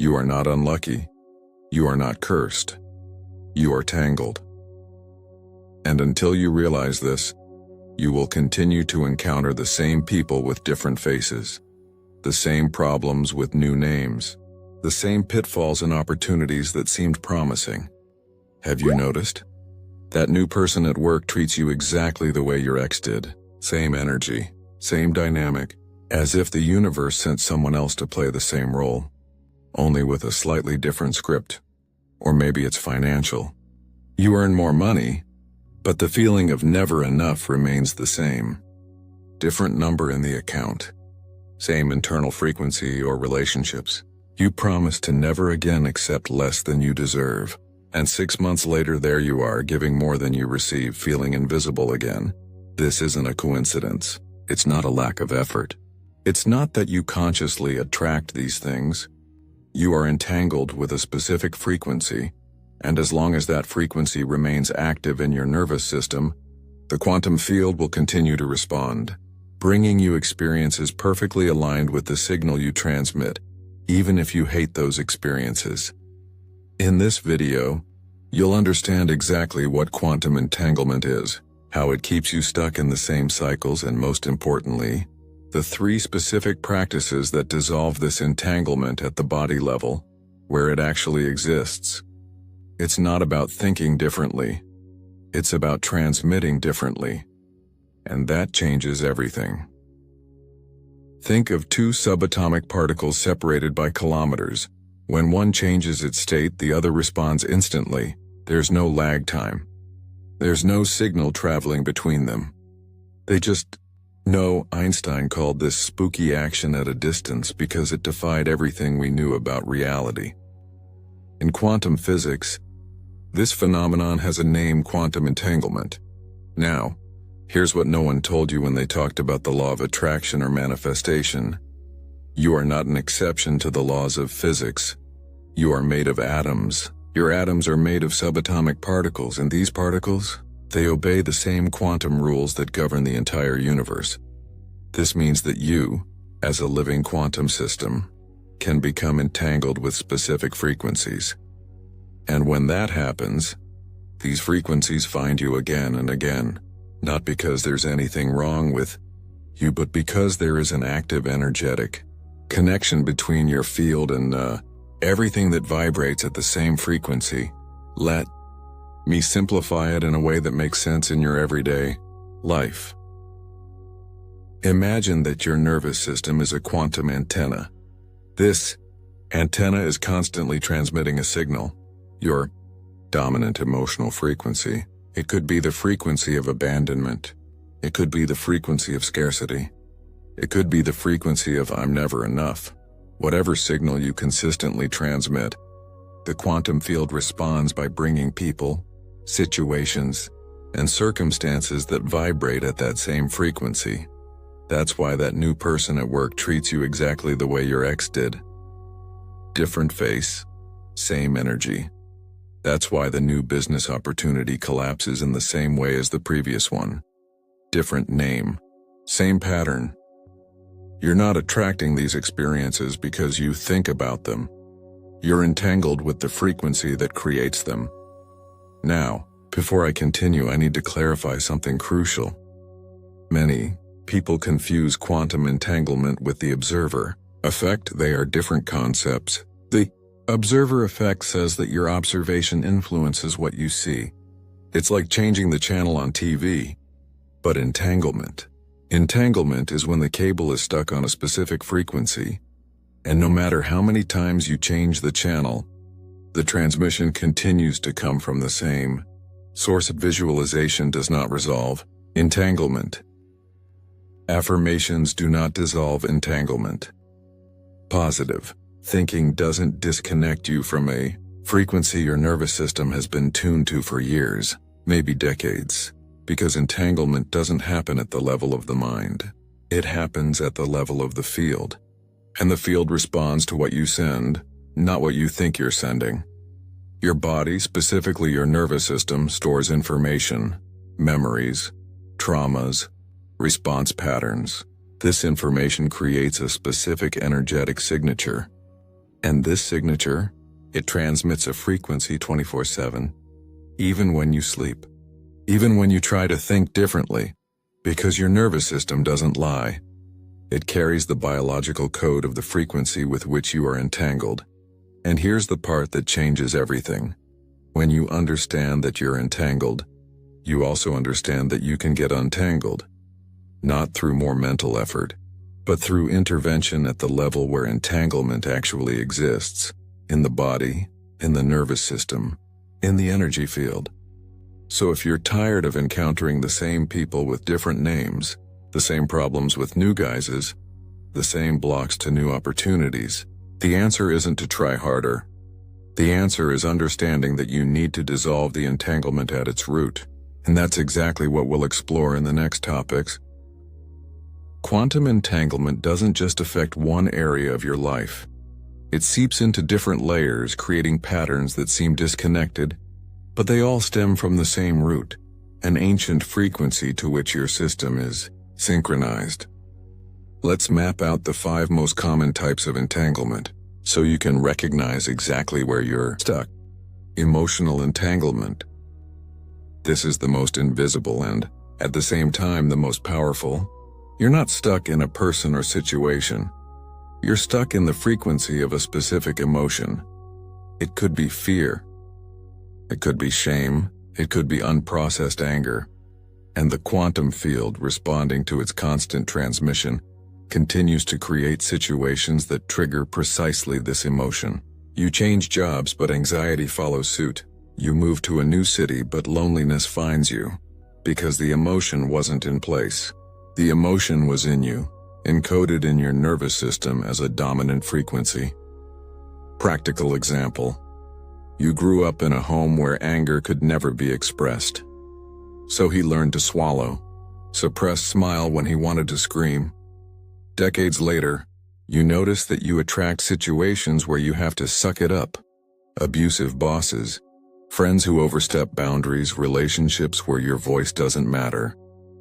You are not unlucky. You are not cursed. You are tangled. And until you realize this, you will continue to encounter the same people with different faces, the same problems with new names, the same pitfalls and opportunities that seemed promising. Have you noticed? That new person at work treats you exactly the way your ex did. Same energy, same dynamic, as if the universe sent someone else to play the same role, only with a slightly different script. Or maybe it's financial. You earn more money, but the feeling of never enough remains the same. Different number in the account. Same internal frequency or relationships. You promise to never again accept less than you deserve. And 6 months later, there you are, giving more than you receive, feeling invisible again. This isn't a coincidence. It's not a lack of effort. It's not that you consciously attract these things. You are entangled with a specific frequency, and as long as that frequency remains active in your nervous system, the quantum field will continue to respond, bringing you experiences perfectly aligned with the signal you transmit, even if you hate those experiences. In this video, you'll understand exactly what quantum entanglement is, how it keeps you stuck in the same cycles, and most importantly, the 3 specific practices that dissolve this entanglement at the body level, where it actually exists. It's not about thinking differently. It's about transmitting differently. And that changes everything. Think of 2 subatomic particles separated by kilometers. When one changes its state, the other responds instantly. There's no lag time. There's no signal traveling between them. They just know. Einstein called this spooky action at a distance because it defied everything we knew about reality. In quantum physics, this phenomenon has a name: quantum entanglement. Now, here's what no one told you when they talked about the law of attraction or manifestation. You are not an exception to the laws of physics. You are made of atoms. Your atoms are made of subatomic particles, and these particles, they obey the same quantum rules that govern the entire universe. This means that you, as a living quantum system, can become entangled with specific frequencies. And when that happens, these frequencies find you again and again, not because there's anything wrong with you, but because there is an active energetic connection between your field and everything that vibrates at the same frequency. Let me simplify it in a way that makes sense in your everyday life. Imagine that your nervous system is a quantum antenna. This antenna is constantly transmitting a signal. Your dominant emotional frequency. It could be the frequency of abandonment. It could be the frequency of scarcity. It could be the frequency of I'm never enough. Whatever signal you consistently transmit, the quantum field responds by bringing people, situations, and circumstances that vibrate at that same frequency. That's why that new person at work treats you exactly the way your ex did. Different face, same energy. That's why the new business opportunity collapses in the same way as the previous one. Different name, same pattern. You're not attracting these experiences because you think about them. You're entangled with the frequency that creates them. Now, before I continue, I need to clarify something crucial. Many people confuse quantum entanglement with the observer effect. They are different concepts. The observer effect says that your observation influences what you see. It's like changing the channel on TV. But entanglement is when the cable is stuck on a specific frequency, and no matter how many times you change the channel, the transmission continues to come from the same source. Visualization does not resolve entanglement. Affirmations do not dissolve entanglement. Positive thinking doesn't disconnect you from a frequency your nervous system has been tuned to for years, maybe decades, because entanglement doesn't happen at the level of the mind. It happens at the level of the field. And the field responds to what you send, not what you think you're sending. Your body, specifically your nervous system, stores information, memories, traumas, response patterns. This information creates a specific energetic signature. And this signature, it transmits a frequency 24/7, even when you sleep, even when you try to think differently, because your nervous system doesn't lie. It carries the biological code of the frequency with which you are entangled. And here's the part that changes everything. When you understand that you're entangled, you also understand that you can get untangled, not through more mental effort, but through intervention at the level where entanglement actually exists, in the body, in the nervous system, in the energy field. So if you're tired of encountering the same people with different names, the same problems with new guises, the same blocks to new opportunities, the answer isn't to try harder. The answer is understanding that you need to dissolve the entanglement at its root. And that's exactly what we'll explore in the next topics. Quantum entanglement doesn't just affect one area of your life. It seeps into different layers, creating patterns that seem disconnected, but they all stem from the same root, an ancient frequency to which your system is synchronized. Let's map out the 5 most common types of entanglement, so you can recognize exactly where you're stuck. Emotional entanglement. This is the most invisible and, at the same time, the most powerful. You're not stuck in a person or situation. You're stuck in the frequency of a specific emotion. It could be fear. It could be shame. It could be unprocessed anger. And the quantum field, responding to its constant transmission, continues to create situations that trigger precisely this emotion. You change jobs, but anxiety follows suit. You move to a new city, but loneliness finds you, because the emotion wasn't in place. The emotion was in you, encoded in your nervous system as a dominant frequency. Practical example. You grew up in a home where anger could never be expressed. So he learned to swallow, suppress smile when he wanted to scream. Decades later, you notice that you attract situations where you have to suck it up. Abusive bosses, friends who overstep boundaries, relationships where your voice doesn't matter,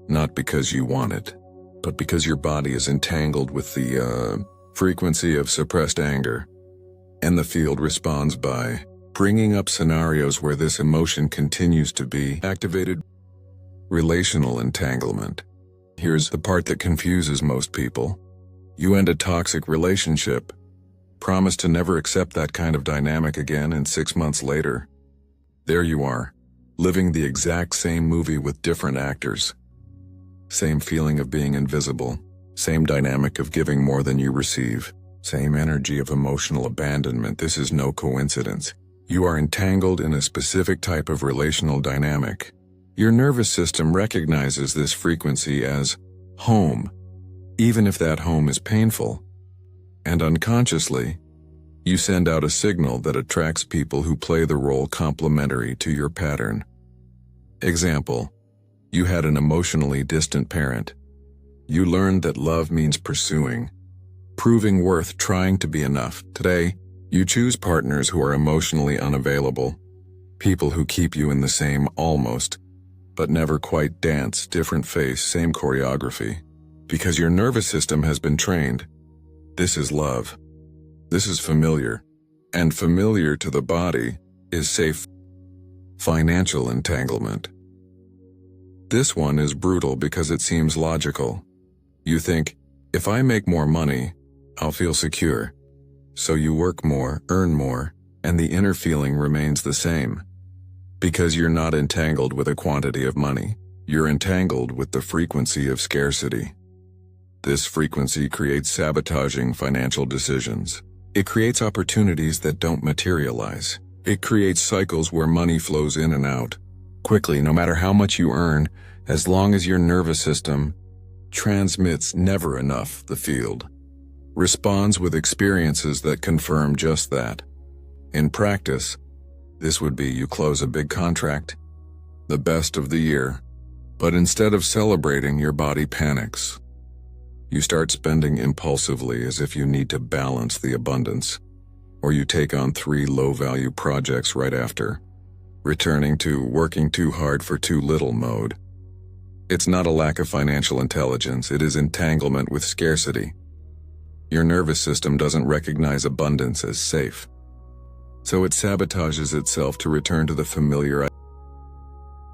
not because you want it, but because your body is entangled with the frequency of suppressed anger. And the field responds by bringing up scenarios where this emotion continues to be activated. Relational entanglement. Here's the part that confuses most people. You end a toxic relationship, promise to never accept that kind of dynamic again, and 6 months later, there you are, living the exact same movie with different actors. Same feeling of being invisible, same dynamic of giving more than you receive, same energy of emotional abandonment. This is no coincidence. You are entangled in a specific type of relational dynamic. Your nervous system recognizes this frequency as home, even if that home is painful. And unconsciously, you send out a signal that attracts people who play the role complementary to your pattern. Example, you had an emotionally distant parent. You learned that love means pursuing, proving worth, trying to be enough. Today, you choose partners who are emotionally unavailable, people who keep you in the same almost, but never quite dance, different face, same choreography. Because your nervous system has been trained. This is love. This is familiar. And familiar to the body is safe. Financial entanglement. This one is brutal because it seems logical. You think, if I make more money, I'll feel secure. So you work more, earn more, and the inner feeling remains the same. Because you're not entangled with a quantity of money, you're entangled with the frequency of scarcity. This frequency creates sabotaging financial decisions. It creates opportunities that don't materialize. It creates cycles where money flows in and out quickly, no matter how much you earn, as long as your nervous system transmits never enough. The field responds with experiences that confirm just that. In practice, this would be you close a big contract, the best of the year, but instead of celebrating, your body panics. You start spending impulsively as if you need to balance the abundance, or you take on 3 low-value projects right after, returning to working too hard for too little mode. It's not a lack of financial intelligence, it is entanglement with scarcity. Your nervous system doesn't recognize abundance as safe. So it sabotages itself to return to the familiar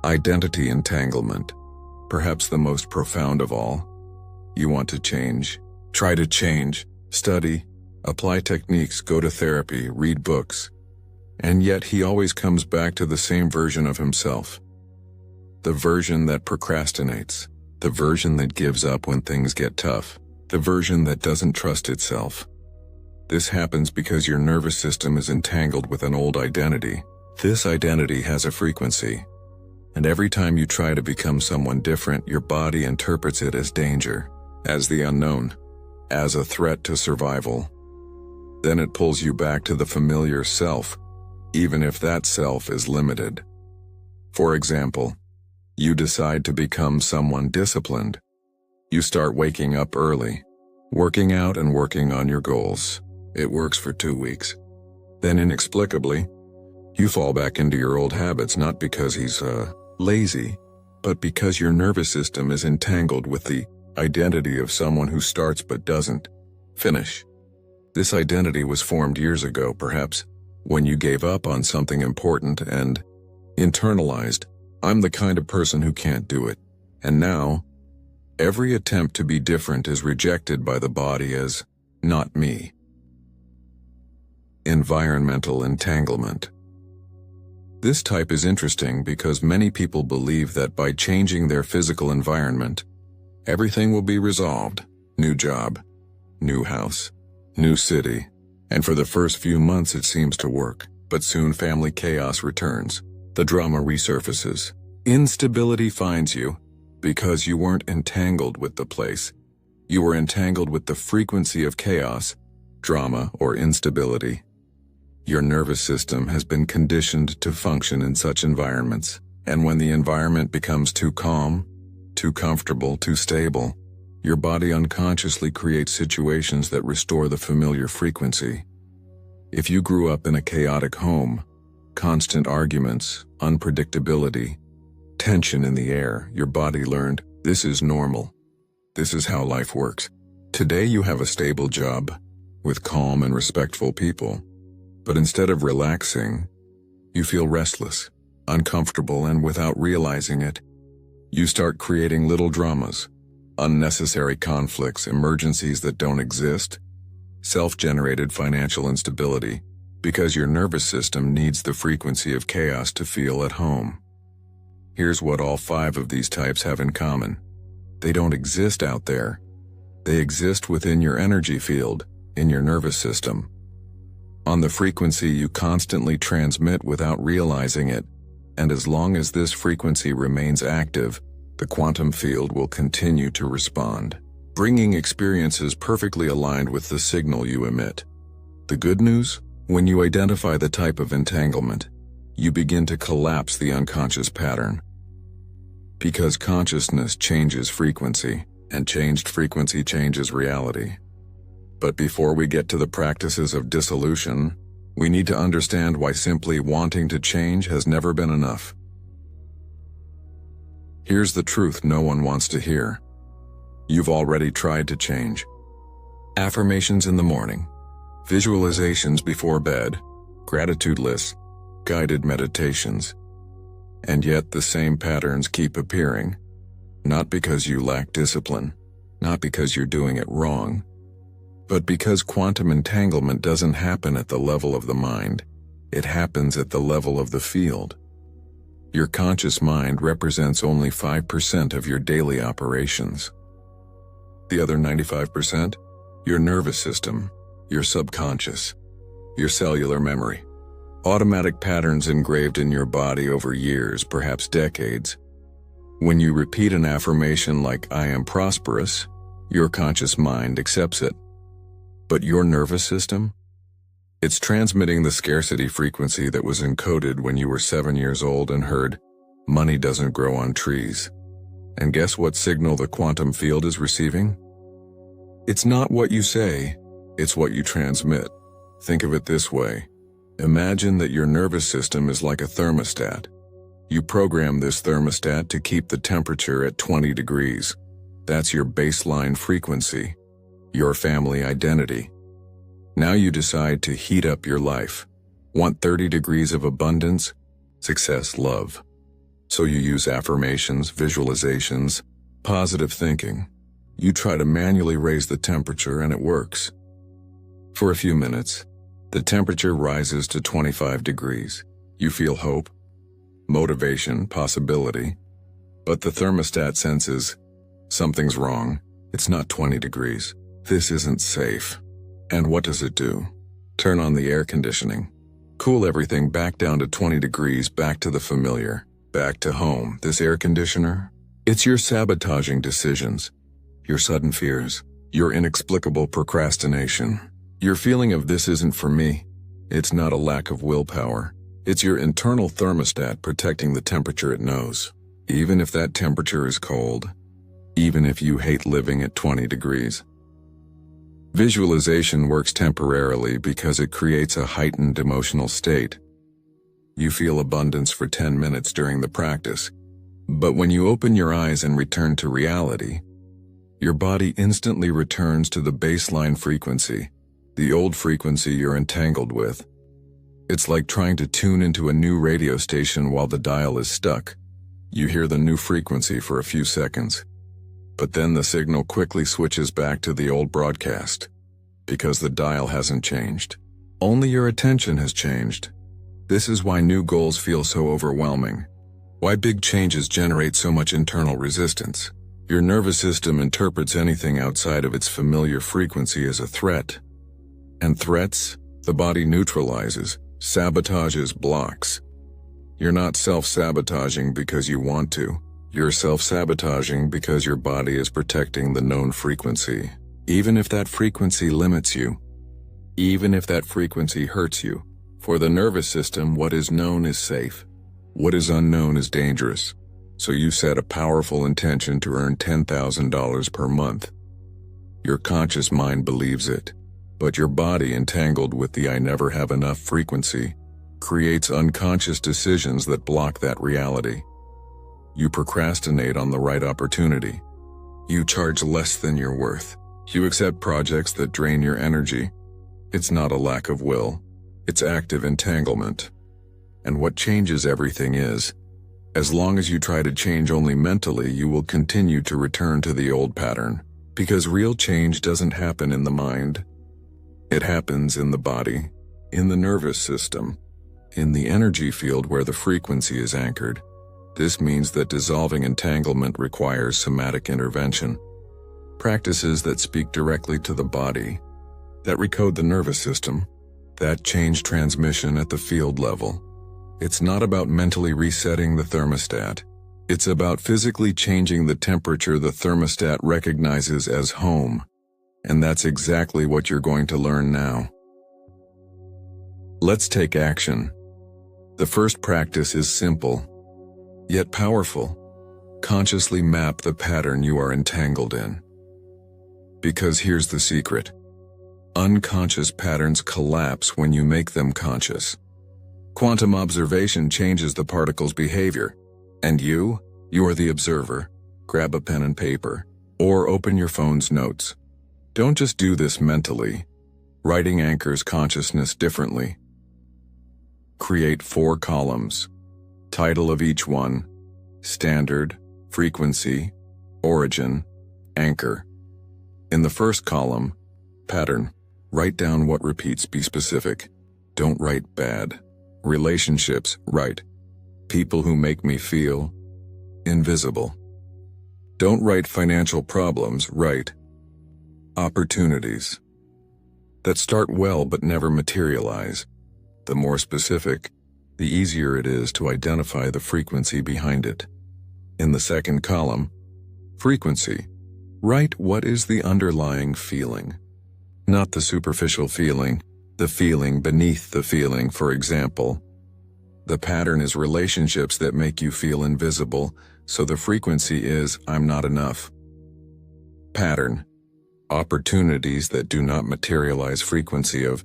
identity entanglement. Perhaps the most profound of all. You want to change. Try to change. Study. Apply techniques. Go to therapy. Read books. And yet he always comes back to the same version of himself. The version that procrastinates. The version that gives up when things get tough. The version that doesn't trust itself. This happens because your nervous system is entangled with an old identity. This identity has a frequency. And every time you try to become someone different, your body interprets it as danger, as the unknown, as a threat to survival. Then it pulls you back to the familiar self, even if that self is limited. For example, you decide to become someone disciplined. You start waking up early, working out and working on your goals. It works for 2 weeks. Then inexplicably, you fall back into your old habits, not because he's lazy, but because your nervous system is entangled with the identity of someone who starts but doesn't finish. This identity was formed years ago, perhaps, when you gave up on something important and internalized, "I'm the kind of person who can't do it." And now, every attempt to be different is rejected by the body as not me. Environmental entanglement. This type is interesting because many people believe that by changing their physical environment, everything will be resolved. New job, new house, new city. And for the first few months it seems to work, but soon family chaos returns. The drama resurfaces. Instability finds you because you weren't entangled with the place. You were entangled with the frequency of chaos, drama, or instability. Your nervous system has been conditioned to function in such environments, and when the environment becomes too calm, too comfortable, too stable, your body unconsciously creates situations that restore the familiar frequency. If you grew up in a chaotic home, constant arguments, unpredictability, tension in the air, your body learned, this is normal. This is how life works. Today you have a stable job, with calm and respectful people. But instead of relaxing, you feel restless, uncomfortable, and without realizing it, you start creating little dramas, unnecessary conflicts, emergencies that don't exist, self-generated financial instability, because your nervous system needs the frequency of chaos to feel at home. Here's what all 5 of these types have in common. They don't exist out there. They exist within your energy field, in your nervous system. On the frequency you constantly transmit without realizing it, and as long as this frequency remains active, the quantum field will continue to respond, bringing experiences perfectly aligned with the signal you emit. The good news? When you identify the type of entanglement, you begin to collapse the unconscious pattern. Because consciousness changes frequency, and changed frequency changes reality. But before we get to the practices of dissolution, we need to understand why simply wanting to change has never been enough. Here's the truth no one wants to hear. You've already tried to change. Affirmations in the morning, visualizations before bed, gratitude lists, guided meditations. And yet the same patterns keep appearing. Not because you lack discipline, not because you're doing it wrong, but because quantum entanglement doesn't happen at the level of the mind, it happens at the level of the field. Your conscious mind represents only 5% of your daily operations. The other 95%? Your nervous system, your subconscious, your cellular memory. Automatic patterns engraved in your body over years, perhaps decades. When you repeat an affirmation like, "I am prosperous," your conscious mind accepts it. But your nervous system? It's transmitting the scarcity frequency that was encoded when you were 7 years old and heard, "Money doesn't grow on trees." And guess what signal the quantum field is receiving? It's not what you say, it's what you transmit. Think of it this way. Imagine that your nervous system is like a thermostat. You program this thermostat to keep the temperature at 20 degrees. That's your baseline frequency. your family identity. Now you decide to heat up your life. Want 30 degrees of abundance, success, love. So you use affirmations, visualizations, positive thinking. You try to manually raise the temperature and it works. For a few minutes, the temperature rises to 25 degrees. You feel hope, motivation, possibility. But the thermostat senses something's wrong. It's not 20 degrees. This isn't safe. And what does it do? Turn on the air conditioning. Cool everything back down to 20 degrees, back to the familiar, back to home. This air conditioner? It's your sabotaging decisions, your sudden fears, your inexplicable procrastination. Your feeling of this isn't for me. It's not a lack of willpower. It's your internal thermostat protecting the temperature it knows. Even if that temperature is cold, even if you hate living at 20 degrees. Visualization works temporarily because it creates a heightened emotional state. You feel abundance for 10 minutes during the practice, but when you open your eyes and return to reality, your body instantly returns to the baseline frequency, the old frequency you're entangled with. It's like trying to tune into a new radio station while the dial is stuck. You hear the new frequency for a few seconds, but then the signal quickly switches back to the old broadcast, because the dial hasn't changed. Only your attention has changed. This is why new goals feel so overwhelming. Why big changes generate so much internal resistance. Your nervous system interprets anything outside of its familiar frequency as a threat. And threats, the body neutralizes, sabotages, blocks. You're not self-sabotaging because you want to. You're self-sabotaging because your body is protecting the known frequency. Even if that frequency limits you, even if that frequency hurts you. For the nervous system, what is known is safe. What is unknown is dangerous. So you set a powerful intention to earn $10,000 per month. Your conscious mind believes it, but your body, entangled with the I never have enough frequency, creates unconscious decisions that block that reality. You procrastinate on the right opportunity. You charge less than you're worth. You accept projects that drain your energy. It's not a lack of will. It's active entanglement. And what changes everything is, as long as you try to change only mentally, you will continue to return to the old pattern. Because real change doesn't happen in the mind. It happens in the body, in the nervous system, in the energy field where the frequency is anchored. This means that dissolving entanglement requires somatic intervention. Practices that speak directly to the body, that recode the nervous system, that change transmission at the field level. It's not about mentally resetting the thermostat. It's about physically changing the temperature the thermostat recognizes as home. And that's exactly what you're going to learn now. Let's take action. The first practice is simple, yet powerful. Consciously map the pattern you are entangled in. Because here's the secret. Unconscious patterns collapse when you make them conscious. Quantum observation changes the particle's behavior. And you are the observer. Grab a pen and paper, or open your phone's notes. Don't just do this mentally. Writing anchors consciousness differently. Create 4 columns. Title of each one: standard, frequency, origin, anchor. In the first column, pattern. Write down what repeats, be specific. Don't write bad. Relationships, write. People who make me feel invisible. Don't write financial problems, write opportunities that start well but never materialize. The more specific, the easier it is to identify the frequency behind it. In the second column, frequency, write what is the underlying feeling. Not the superficial feeling, the feeling beneath the feeling. For example, the pattern is relationships that make you feel invisible, so the frequency is I'm not enough. Pattern, opportunities that do not materialize. Frequency of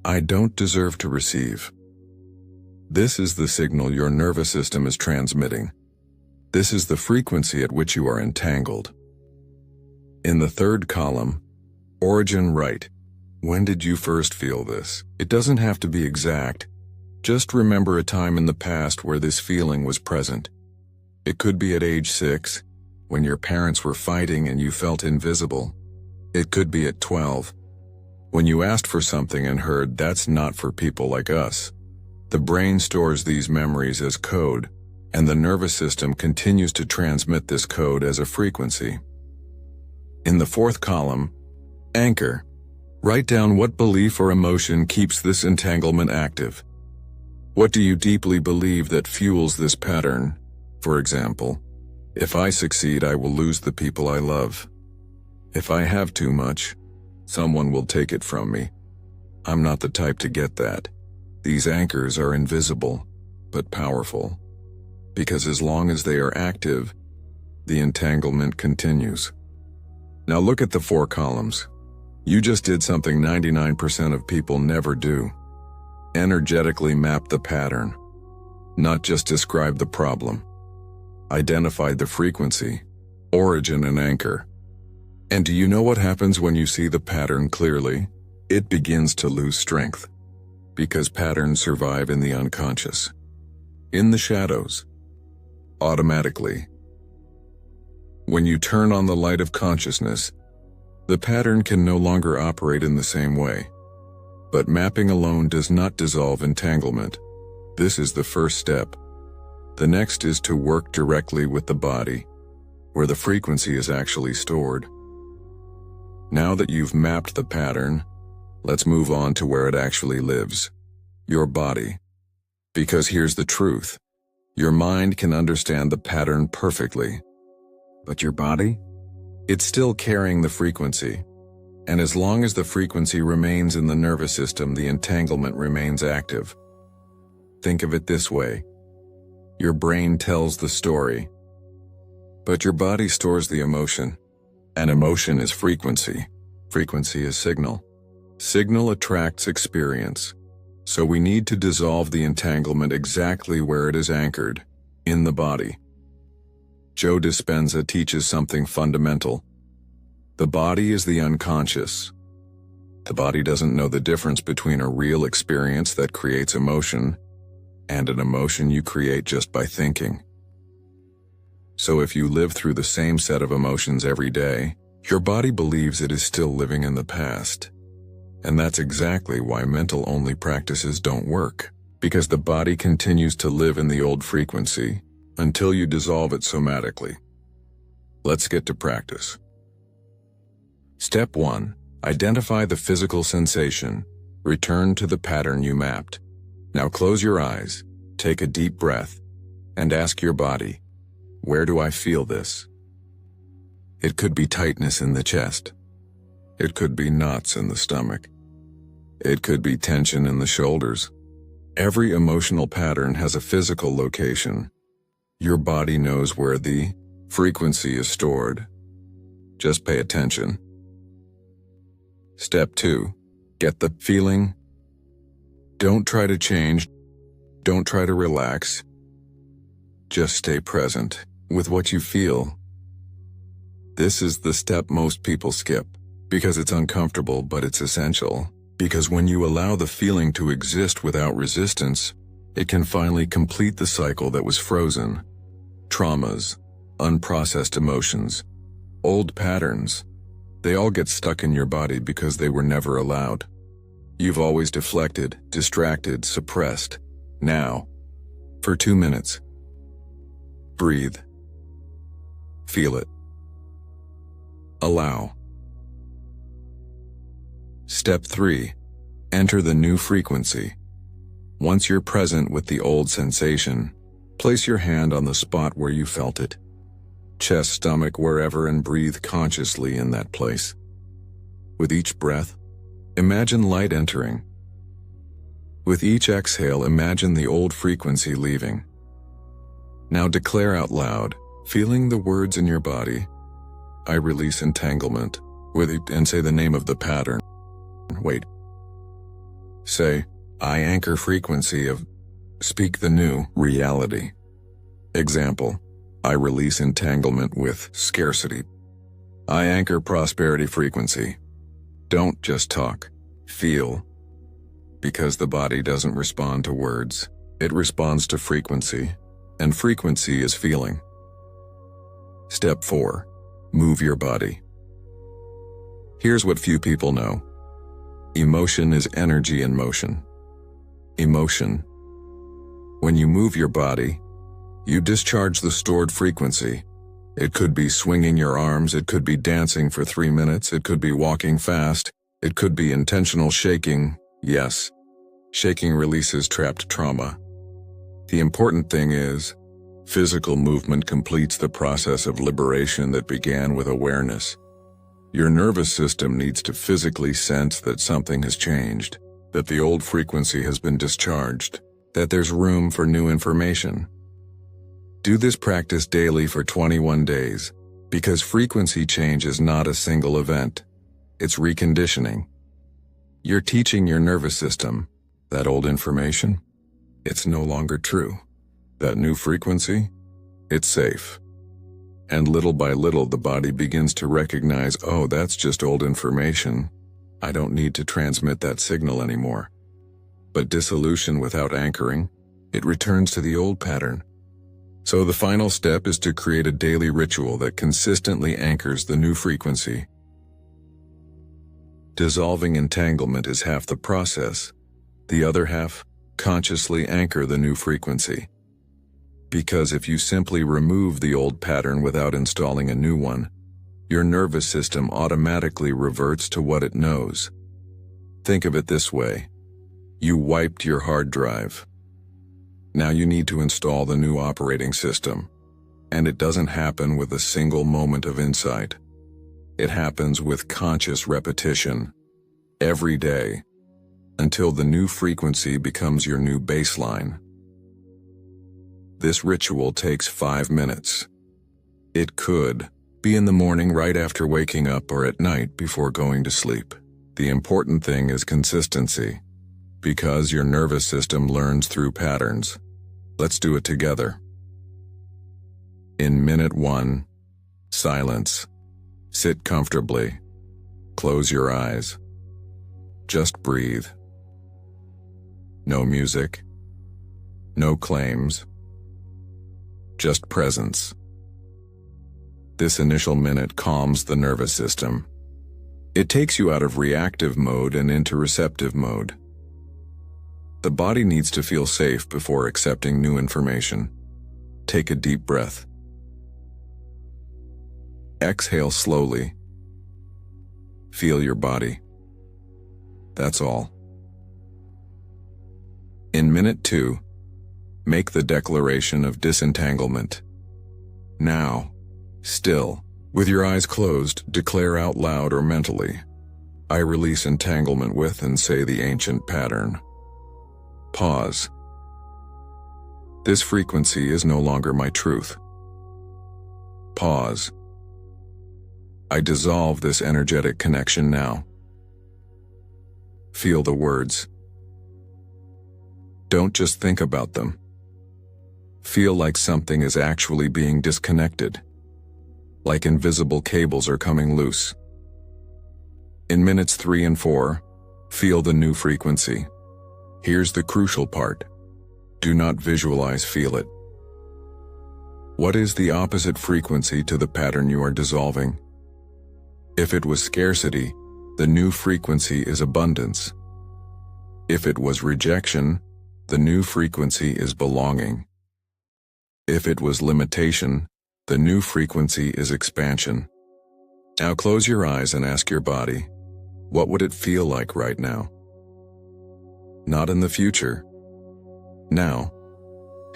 I don't deserve to receive. This is the signal your nervous system is transmitting. This is the frequency at which you are entangled. In the third column, Origin right. When did you first feel this? It doesn't have to be exact. Just remember a time in the past where this feeling was present. It could be at age 6, when your parents were fighting and you felt invisible. It could be at 12, when you asked for something and heard that's not for people like us. The brain stores these memories as code, and the nervous system continues to transmit this code as a frequency. In the fourth column, anchor. Write down what belief or emotion keeps this entanglement active. What do you deeply believe that fuels this pattern? For example, if I succeed, I will lose the people I love. If I have too much, someone will take it from me. I'm not the type to get that. These anchors are invisible, but powerful, because as long as they are active, the entanglement continues. Now look at the 4 columns. You just did something 99% of people never do. Energetically map the pattern, not just describe the problem. Identify the frequency, origin, and anchor. And do you know what happens when you see the pattern clearly? It begins to lose strength, because patterns survive in the unconscious, in the shadows, automatically. When you turn on the light of consciousness, the pattern can no longer operate in the same way. But mapping alone does not dissolve entanglement. This is the first step. The next is to work directly with the body, where the frequency is actually stored. Now that you've mapped the pattern, let's move on to where it actually lives, your body. Because here's the truth. Your mind can understand the pattern perfectly, but your body? It's still carrying the frequency. And as long as the frequency remains in the nervous system, the entanglement remains active. Think of it this way. Your brain tells the story, but your body stores the emotion. And emotion is frequency. Frequency is signal. Signal attracts experience. So we need to dissolve the entanglement exactly where it is anchored, in the body. Joe Dispenza teaches something fundamental. The body is the unconscious. The body doesn't know the difference between a real experience that creates emotion and an emotion you create just by thinking. So if you live through the same set of emotions every day, your body believes it is still living in the past. And that's exactly why mental-only practices don't work, because the body continues to live in the old frequency until you dissolve it somatically. Let's get to practice. Step 1. Identify the physical sensation. Return to the pattern you mapped. Now close your eyes, take a deep breath, and ask your body, where do I feel this? It could be tightness in the chest. It could be knots in the stomach. It could be tension in the shoulders. Every emotional pattern has a physical location. Your body knows where the frequency is stored. Just pay attention. Step 2. Get the feeling. Don't try to change. Don't try to relax. Just stay present with what you feel. This is the step most people skip, because it's uncomfortable, but it's essential. Because when you allow the feeling to exist without resistance, it can finally complete the cycle that was frozen. Traumas, unprocessed emotions, old patterns, they all get stuck in your body because they were never allowed. You've always deflected, distracted, suppressed. Now, for 2 minutes, breathe. Feel it. Allow. Step 3. Enter the new frequency. Once you're present with the old sensation, place your hand on the spot where you felt it. Chest, stomach, wherever, and breathe consciously in that place. With each breath, imagine light entering. With each exhale, imagine the old frequency leaving. Now declare out loud, feeling the words in your body, I release entanglement, and say the name of the pattern. Wait. Say, I anchor frequency of, speak the new reality. Example, I release entanglement with scarcity. I anchor prosperity frequency. Don't just talk, feel. Because the body doesn't respond to words, it responds to frequency, and frequency is feeling. Step 4. Move your body. Here's what few people know. Emotion is energy in motion. Emotion. When you move your body, you discharge the stored frequency. It could be swinging your arms, it could be dancing for 3 minutes, it could be walking fast, it could be intentional shaking. Yes, shaking releases trapped trauma. The important thing is, physical movement completes the process of liberation that began with awareness. Your nervous system needs to physically sense that something has changed, that the old frequency has been discharged, that there's room for new information. Do this practice daily for 21 days, because frequency change is not a single event. It's reconditioning. You're teaching your nervous system that old information, it's no longer true. That new frequency, it's safe. And little by little the body begins to recognize, oh, that's just old information. I don't need to transmit that signal anymore. But dissolution without anchoring, it returns to the old pattern. So the final step is to create a daily ritual that consistently anchors the new frequency. Dissolving entanglement is half the process. The other half, consciously anchor the new frequency. Because if you simply remove the old pattern without installing a new one, your nervous system automatically reverts to what it knows. Think of it this way. You wiped your hard drive. Now you need to install the new operating system. And it doesn't happen with a single moment of insight. It happens with conscious repetition, every day, until the new frequency becomes your new baseline. This ritual takes 5 minutes. It could be in the morning right after waking up or at night before going to sleep. The important thing is consistency, because your nervous system learns through patterns. Let's do it together. In minute 1, silence. Sit comfortably. Close your eyes. Just breathe. No music. No claims. Just presence. This initial minute calms the nervous system. It takes you out of reactive mode and into receptive mode. The body needs to feel safe before accepting new information. Take a deep breath. Exhale slowly. Feel your body. That's all. In minute 2, make the declaration of disentanglement. Now, still, with your eyes closed, declare out loud or mentally, I release entanglement with, and say the ancient pattern. Pause. This frequency is no longer my truth. Pause. I dissolve this energetic connection now. Feel the words. Don't just think about them. Feel like something is actually being disconnected, like invisible cables are coming loose. In minutes 3 and 4, feel the new frequency. Here's the crucial part. Do not visualize, feel it. What is the opposite frequency to the pattern you are dissolving? If it was scarcity, the new frequency is abundance. If it was rejection, the new frequency is belonging. If it was limitation, the new frequency is expansion. Now close your eyes and ask your body, what would it feel like right now? Not in the future. Now,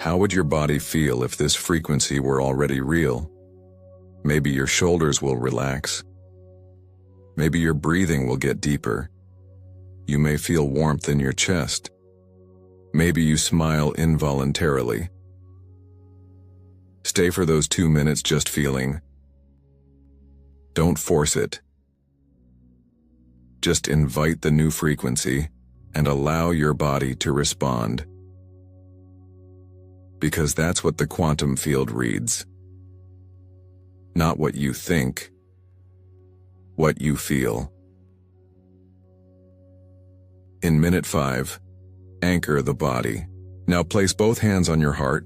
how would your body feel if this frequency were already real? Maybe your shoulders will relax. Maybe your breathing will get deeper. You may feel warmth in your chest. Maybe you smile involuntarily. Stay for those 2 minutes just feeling. Don't force it. Just invite the new frequency and allow your body to respond. Because that's what the quantum field reads. Not what you think, what you feel. In minute 5, anchor the body. Now place both hands on your heart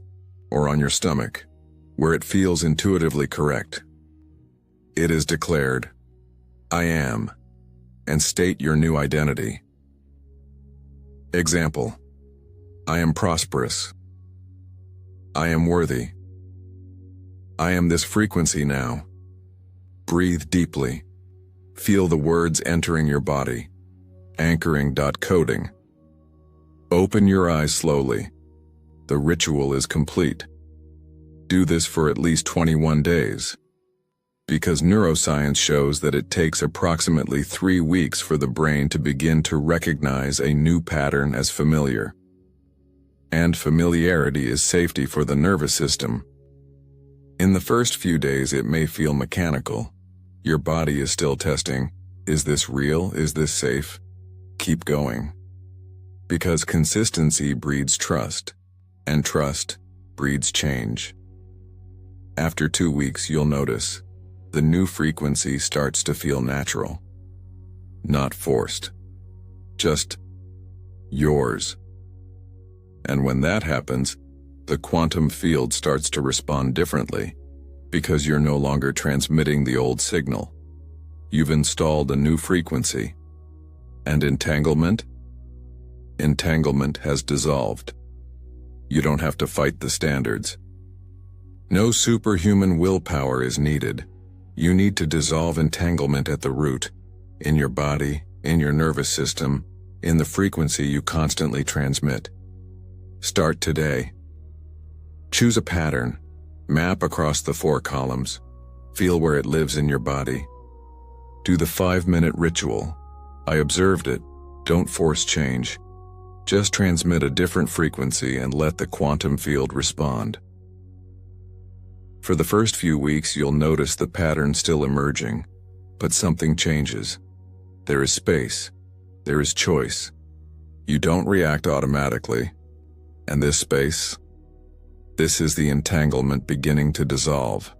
or on your stomach, where it feels intuitively correct. It is declared, I am, and state your new identity. Example, I am prosperous. I am worthy. I am this frequency now. Breathe deeply. Feel the words entering your body. Anchoring. Coding. Open your eyes slowly. The ritual is complete. Do this for at least 21 days. Because neuroscience shows that it takes approximately 3 weeks for the brain to begin to recognize a new pattern as familiar. And familiarity is safety for the nervous system. In the first few days it may feel mechanical. Your body is still testing, is this real, is this safe? Keep going. Because consistency breeds trust, and trust breeds change. After 2 weeks you'll notice, the new frequency starts to feel natural. Not forced. Just yours. And when that happens, the quantum field starts to respond differently, because you're no longer transmitting the old signal. You've installed a new frequency. And entanglement? Entanglement has dissolved. You don't have to fight the standards. No superhuman willpower is needed. You need to dissolve entanglement at the root, in your body, in your nervous system, in the frequency you constantly transmit. Start today. Choose a pattern. Map across the 4 columns. Feel where it lives in your body. Do the 5-minute ritual. I observed it. Don't force change. Just transmit a different frequency and let the quantum field respond. For the first few weeks you'll notice the pattern still emerging, but something changes. There is space. There is choice. You don't react automatically. And this space? This is the entanglement beginning to dissolve.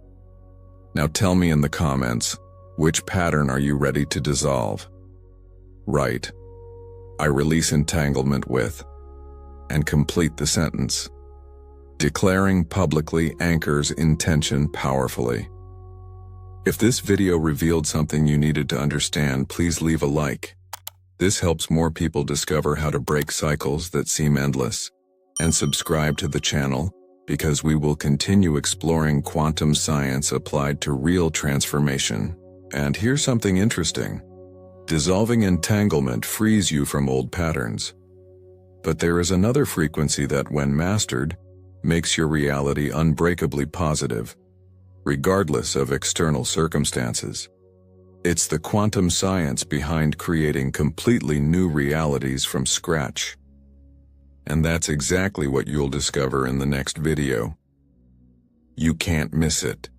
Now tell me in the comments, which pattern are you ready to dissolve? Write, I release entanglement with, and complete the sentence. Declaring publicly anchors intention powerfully. If this video revealed something you needed to understand, please leave a like. This helps more people discover how to break cycles that seem endless. And subscribe to the channel, because we will continue exploring quantum science applied to real transformation. And here's something interesting. Dissolving entanglement frees you from old patterns. But there is another frequency that, when mastered, makes your reality unbreakably positive, regardless of external circumstances. It's the quantum science behind creating completely new realities from scratch. And that's exactly what you'll discover in the next video. You can't miss it.